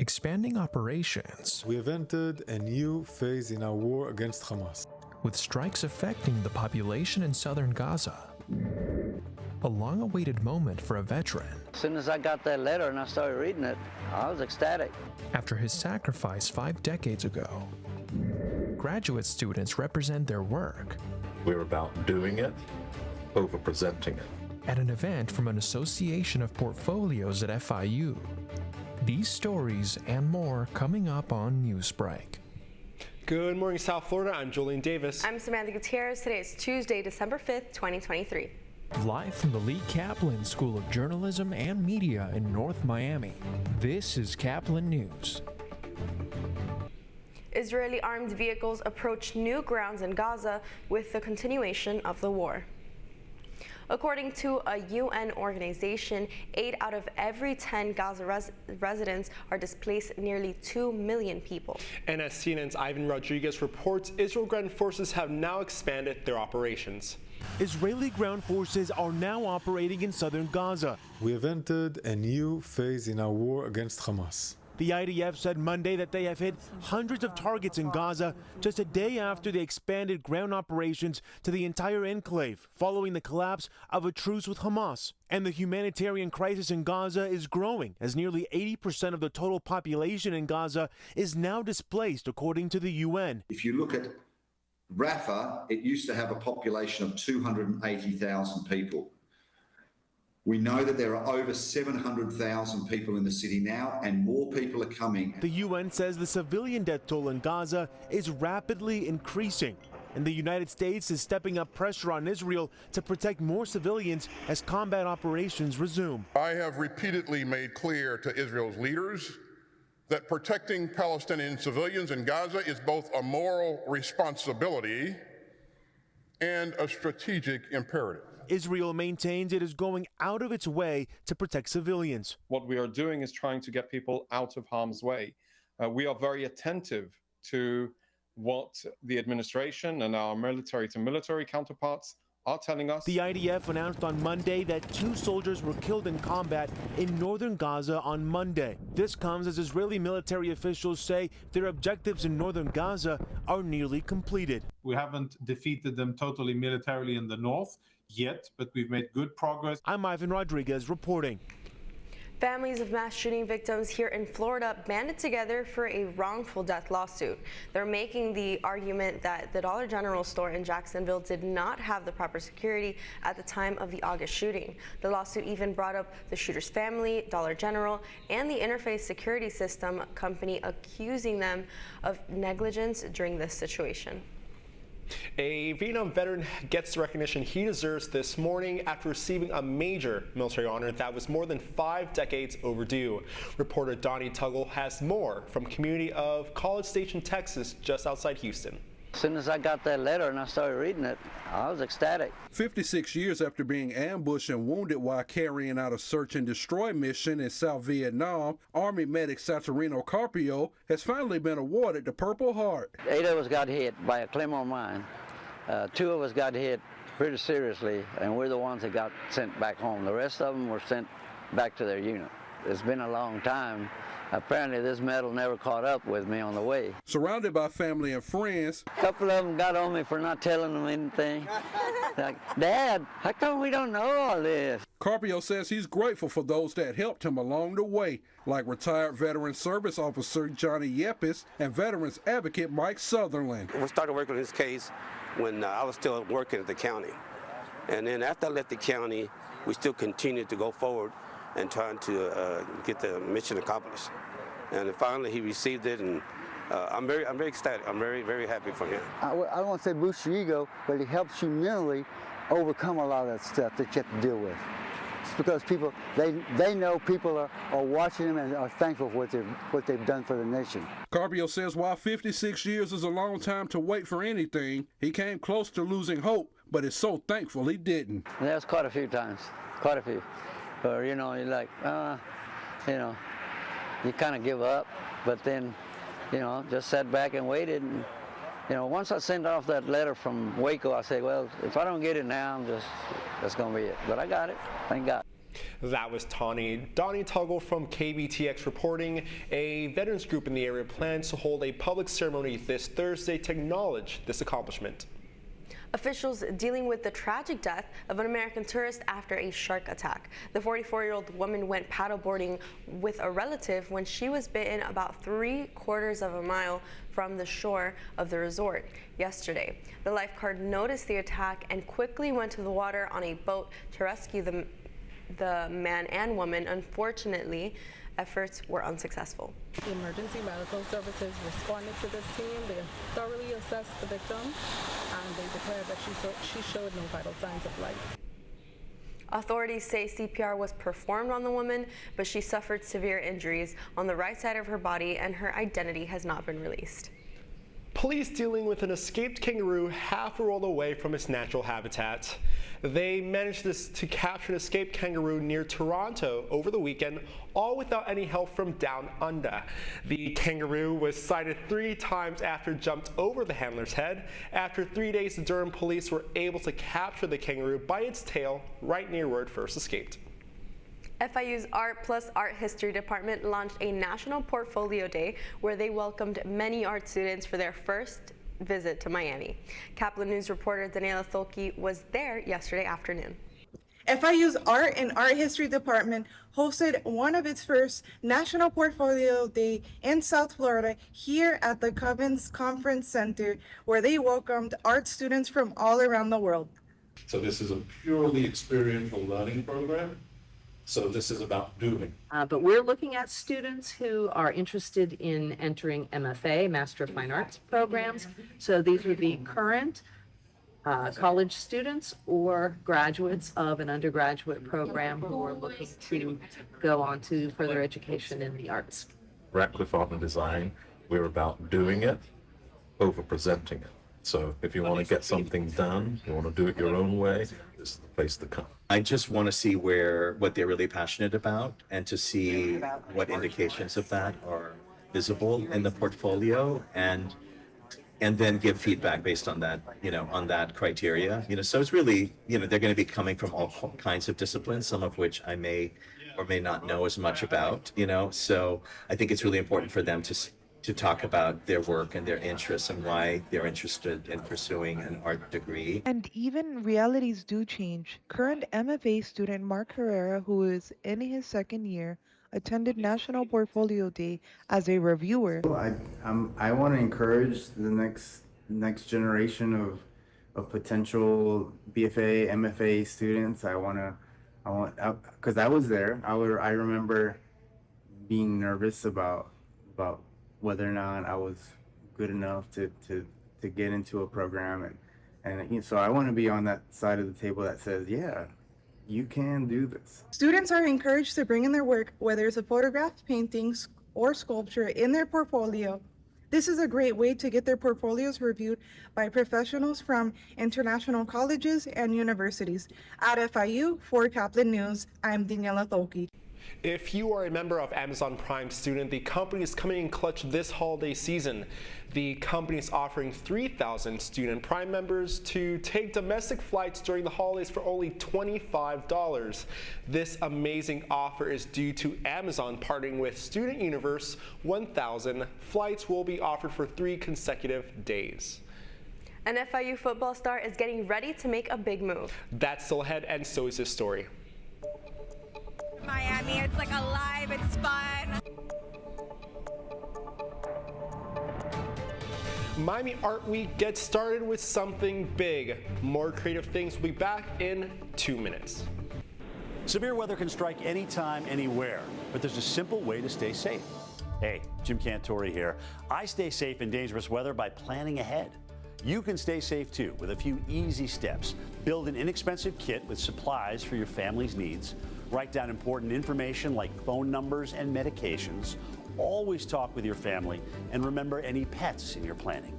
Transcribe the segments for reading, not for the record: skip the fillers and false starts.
expanding operations. We have entered a new phase in our war against Hamas, with strikes affecting the population in southern Gaza. A long-awaited moment for a veteran. As soon as I got that letter and I started reading it, I was ecstatic. After his sacrifice 5 decades ago, graduate students represent their work. We're about doing it over presenting it. At an event from an association of portfolios at FIU. These stories and more coming up on Newsbreak. Good morning, South Florida. I'm Julian Davis. I'm Samantha Gutierrez. Today is Tuesday, December 5th, 2023. Live from the Lee Caplin School of Journalism and Media in North Miami, this is Caplin News. Israeli armed vehicles approach new grounds in Gaza with the continuation of the war. According to a UN organization, 8 out of every 10 Gaza residents are displaced, nearly 2 million people. And as CNN's Ivan Rodriguez reports, Israel ground forces have now expanded their operations. Israeli ground forces are now operating in southern Gaza. We have entered a new phase in our war against Hamas. The IDF said Monday that they have hit hundreds of targets in Gaza just a day after they expanded ground operations to the entire enclave following the collapse of a truce with Hamas. And the humanitarian crisis in Gaza is growing as nearly 80% of the total population in Gaza is now displaced, according to the UN. If you look at Rafah, it used to have a population of 280,000 people. We know that there are over 700,000 people in the city now, and more people are coming. The UN says the civilian death toll in Gaza is rapidly increasing, and the United States is stepping up pressure on Israel to protect more civilians as combat operations resume. I have repeatedly made clear to Israel's leaders that protecting Palestinian civilians in Gaza is both a moral responsibility and a strategic imperative. Israel maintains it is going out of its way to protect civilians. What we are doing is trying to get people out of harm's way. We are very attentive to what the administration and our military-to-military counterparts are telling us. The IDF announced on Monday that 2 soldiers were killed in combat in northern Gaza on Monday. This comes as Israeli military officials say their objectives in northern Gaza are nearly completed. We haven't defeated them totally militarily in the north yet, but we've made good progress. I'm Ivan Rodriguez reporting. Families of mass shooting victims here in Florida banded together for a wrongful death lawsuit. They're making the argument that the Dollar General store in Jacksonville did not have the proper security at the time of the August shooting. The lawsuit even brought up the shooter's family, Dollar General, and the Interface Security System company, accusing them of negligence during this situation. A Vietnam veteran gets the recognition he deserves this morning after receiving a major military honor that was more than 5 decades overdue. Reporter Donnie Tuggle has more from community of College Station, Texas, just outside Houston. As soon as I got that letter and I started reading it, I was ecstatic. 56 years after being ambushed and wounded while carrying out a search and destroy mission in South Vietnam, Army medic Saturino Carpio has finally been awarded the Purple Heart. 8 of us got hit by a Claymore mine. 2 of us got hit pretty seriously, and we're the ones that got sent back home. The rest of them were sent back to their unit. It's been a long time. Apparently this medal never caught up with me on the way. Surrounded by family and friends. A couple of them got on me for not telling them anything. Like, Dad, how come we don't know all this? Carpio says he's grateful for those that helped him along the way, like retired veteran service officer Johnny Yepis and veterans advocate Mike Sutherland. We started working on this case when I was still working at the county. And then after I left the county, we still continued to go forward and trying to get the mission accomplished. And finally he received it, and I'm very ecstatic. I'm very happy for him. I don't want to say boost your ego, but it helps you mentally overcome a lot of that stuff that you have to deal with. It's because people, they know people are watching them and are thankful for what they've done for the nation. Carpio says while 56 years is a long time to wait for anything, he came close to losing hope, but is so thankful he didn't. That's quite a few times, quite a few. Or, you know, you're like, you know, you kind of give up, but then, you know, just sat back and waited. And, you know, once I sent off that letter from Waco, I said, well, if I don't get it now, that's going to be it. But I got it, thank God. That was Donnie Tuggle from KBTX reporting. A veterans group in the area plans to hold a public ceremony this Thursday to acknowledge this accomplishment. Officials dealing with the tragic death of an American tourist after a shark attack. The 44-year-old woman went paddleboarding with a relative when she was bitten about 3/4 of a mile from the shore of the resort yesterday. The lifeguard noticed the attack and quickly went to the water on a boat to rescue the man and woman. Unfortunately, efforts were unsuccessful. The emergency medical services responded to this scene. They thoroughly assessed the victim and they declared that she showed no vital signs of life. Authorities say CPR was performed on the woman, but she suffered severe injuries on the right side of her body and her identity has not been released. Police dealing with an escaped kangaroo half a world away from its natural habitat. They managed to capture an escaped kangaroo near Toronto over the weekend, all without any help from down under. The kangaroo was sighted 3 times after it jumped over the handler's head. After 3 days, the Durham police were able to capture the kangaroo by its tail right near where it first escaped. FIU's Art Plus Art History Department launched a National Portfolio Day where they welcomed many art students for their first visit to Miami. Caplin News reporter Daniela Tholke was there yesterday afternoon. FIU's Art and Art History Department hosted one of its first National Portfolio Day in South Florida here at the Covens Conference Center, where they welcomed art students from all around the world. So this is a purely experiential learning program. So this is about doing. But we're looking at students who are interested in entering MFA, Master of Fine Arts programs. So these would be current college students or graduates of an undergraduate program who are looking to go on to further education in the arts. Radcliffe Art and Design, we're about doing it over presenting it. So if you want to get something done, you want to do it your own way, this is the place to come. I just want to see what they're really passionate about and to see what indications of that are visible in the portfolio and then give feedback based on that, on that criteria. So it's really, they're going to be coming from all kinds of disciplines, some of which I may or may not know as much about, so I think it's really important for them to talk about their work and their interests and why they're interested in pursuing an art degree. And even realities do change. Current MFA student Mark Herrera, who is in his second year, attended National Portfolio Day as a reviewer. I want to encourage the next generation of potential BFA, MFA students. Because I was there. I remember being nervous about whether or not I was good enough to get into a program, and so I want to be on that side of the table that says, yeah, you can do this. Students are encouraged to bring in their work, whether it's a photograph, paintings, or sculpture, in their portfolio. This is a great way to get their portfolios reviewed by professionals from international colleges and universities. At FIU, for Caplin News, I'm Daniela Tholke. If you are a member of Amazon Prime student, the company is coming in clutch this holiday season. The company is offering 3,000 student Prime members to take domestic flights during the holidays for only $25. This amazing offer is due to Amazon partnering with Student Universe 1000. Flights will be offered for 3 consecutive days. An FIU football star is getting ready to make a big move. That's still ahead, and so is this story. Miami, it's like alive, it's fun. Miami Art Week gets started with something big. More creative things will be back in 2 minutes. Severe weather can strike anytime, anywhere, but there's a simple way to stay safe. Hey, Jim Cantori here. I stay safe in dangerous weather by planning ahead. You can stay safe too with a few easy steps. Build an inexpensive kit with supplies for your family's needs. Write down important information like phone numbers and medications. Always talk with your family and remember any pets in your planning.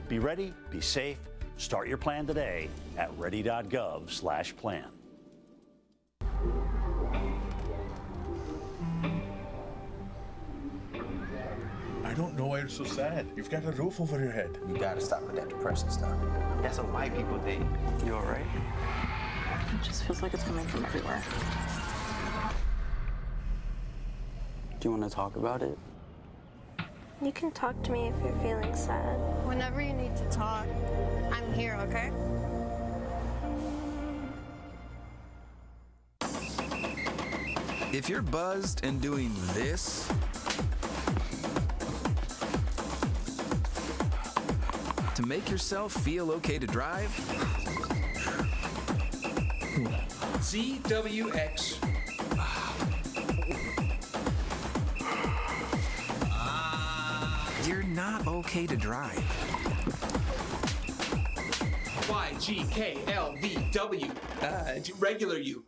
Be ready, be safe. Start your plan today at ready.gov/plan. I don't know why you're so sad. You've got a roof over your head. You gotta stop with that depression stuff. That's what white people think. You all right? It just feels like it's coming from everywhere. Do you want to talk about it? You can talk to me if you're feeling sad. Whenever you need to talk, I'm here, okay? If you're buzzed and doing this, to make yourself feel okay to drive, ZWX. You're not okay to drive. YGKLVW. Regular you.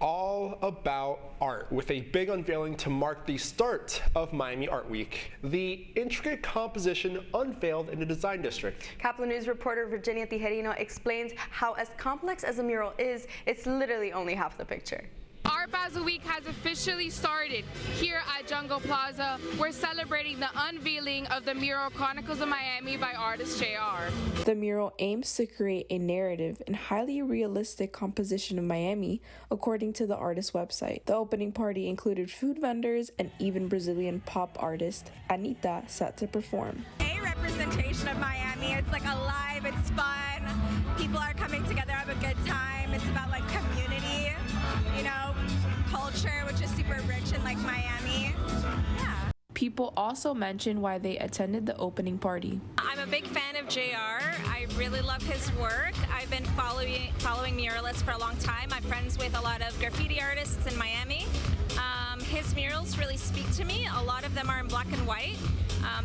All about art, with a big unveiling to mark the start of Miami Art Week. The intricate composition unveiled in the design district. Caplin News reporter Virginia Tijerino explains how, as complex as a mural is, it's literally only half the picture. Art Basel Week has officially started here at Jungle Plaza. We're celebrating the unveiling of the mural Chronicles of Miami by artist JR. The mural aims to create a narrative and highly realistic composition of Miami, according to the artist's website. The opening party included food vendors and even Brazilian pop artist Anitta set to perform. A representation of Miami. It's like alive, it's fun. People are coming together, have a good time. It's about like community, you know, culture, which is super rich in like Miami. Yeah. People also mentioned why they attended the opening party. I'm a big fan of JR. I really love his work. I've been following muralists for a long time. I'm friends with a lot of graffiti artists in Miami. His murals really speak to me. A lot of them are in black and white.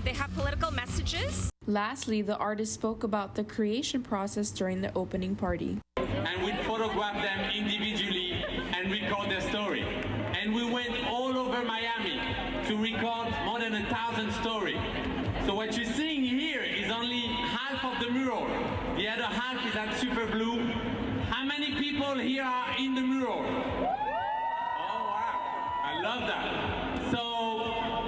They have political messages. Lastly, the artist spoke about the creation process during the opening party. And we photographed them individually and record their story. And we went all over Miami to record more than 1,000 stories. So what you're seeing here is only half of the mural. The other half is at Super Blue. How many people here are in the mural? Oh wow, I love that. So,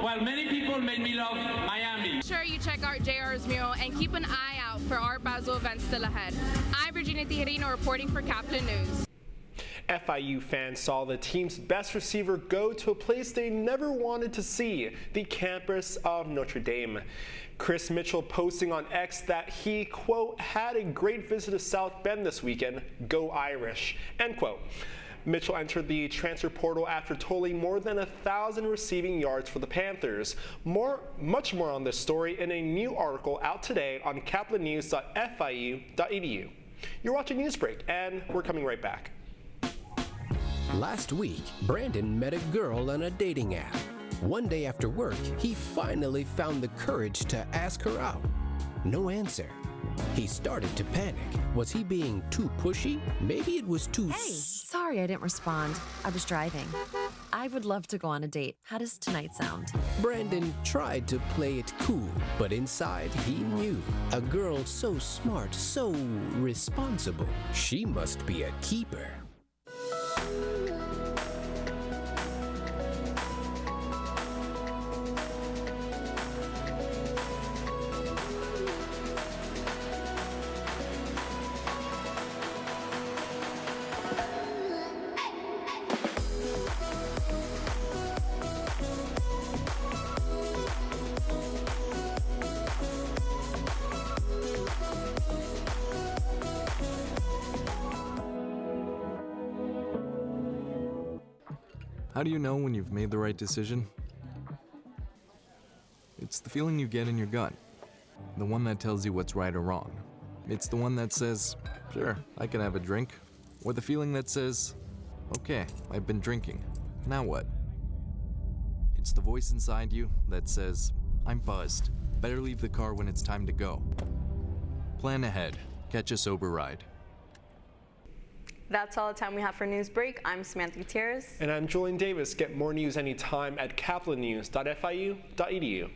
well, many people made me love Miami. Make sure you check out JR's mural and keep an eye out for Art Basel events still ahead. I'm Virginia Tijerino reporting for Caplin News. FIU fans saw the team's best receiver go to a place they never wanted to see, the campus of Notre Dame. Chris Mitchell posting on X that he, quote, had a great visit to South Bend this weekend, go Irish, end quote. Mitchell entered the transfer portal after totaling more than 1,000 receiving yards for the Panthers. Much more on this story in a new article out today on caplinnews.fiu.edu. You're watching Newsbreak, and we're coming right back. Last week, Brandon met a girl on a dating app. One day after work, he finally found the courage to ask her out. No answer. He started to panic. Was he being too pushy? Maybe it was too... Hey, sorry I didn't respond. I was driving. I would love to go on a date. How does tonight sound? Brandon tried to play it cool, but inside he knew. A girl so smart, so responsible. She must be a keeper. How do you know when you've made the right decision? It's the feeling you get in your gut. The one that tells you what's right or wrong. It's the one that says, sure, I can have a drink. Or the feeling that says, okay, I've been drinking. Now what? It's the voice inside you that says, I'm buzzed. Better leave the car when it's time to go. Plan ahead. Catch a sober ride. That's all the time we have for Newsbreak. I'm Samantha Gutierrez. And I'm Julian Davis. Get more news anytime at caplinnews.fiu.edu.